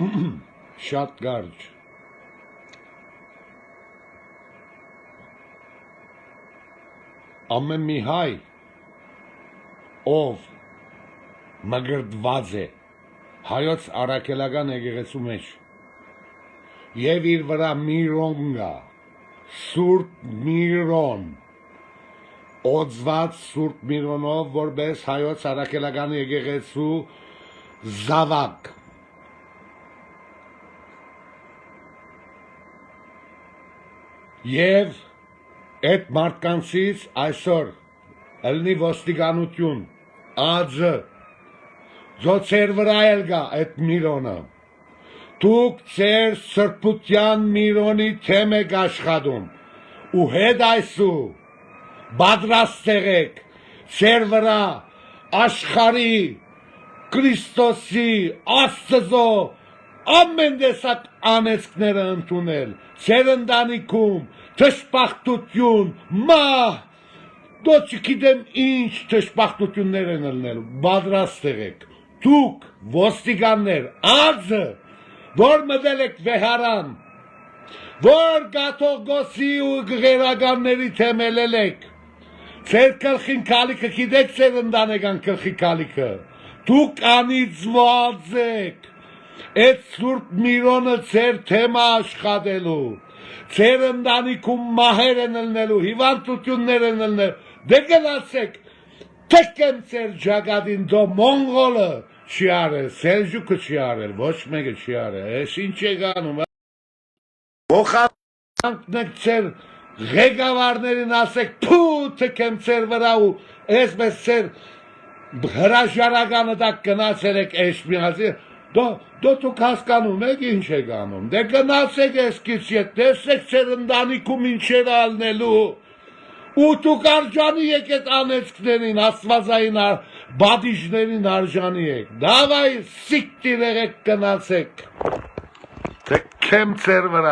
Շատ կարճ։ Ամեն մի հայ, ով մգրտված է հայոց առաքելական եկեղեցու մեջ եւ իր վրա Միրոն գա, Սուրբ Միրոն, օծված Սուրբ Միրոնով, որպես հայոց առաքելական եկեղեցու զավակ։ Եվ այդ մարդկանցից այսօր ելնի ոստիկանություն, ԱՁ, ձեր վրա էլ գա այդ Միրոնը։ Դուք ձեր սրբության Միրոնի թեմ եք աշխատում ու հետ այսու պատրաստ եղեք ձեր վրա աշխարհի Քրիստոսի Աստծո ամեն տեսակ անեծքները ընդունել, ձեր ընտանիքում թշպախտություն, մահ, դու չգիտեմ ինչ թշպախտություններ են ելնել, պատրաստ եղեք, դուք ոստիկաններ, ԱԶ, որ մտել եք վեհարան, որ գաթողկոսի ու գերականների թեմելել եք, ձեր գլխին քալիքը գիտեք ձեր ընտանեկան գլխի քալիքը, դուք անիծված եք, այդ Սուրբ Միրոնը ձեր թեմա աշխատելու, ձեր ընտանիքում մահեր են ելնելու, հիվանդություններ են ելնելու, դե գնացեք, թեքեմ ձեր ջագադին, դո մոնղոլը չի արել, Սելջուկը չի արել, ոչ մեկը չի արել, ես ինչ եք անում, ոխանքնեք ձեր ղեկավարներին ասեք, փու թեքեմ ձեր վրա ու այսպես ձեր հրաժարականը դա գնացել եք էշմիազի, դուք հասկանում եք ինչ եք անում, դե գնացեք էսքից ետ, տեսեք ձեր ընտանիքում ինչեր ալնելու, ու դուք արժանի եք այդ անեծքներին, աստվածային բադիժներին արժանի եք, դավայ սիկտիր եղեք գնացեք, թեքեմ ձեր վրա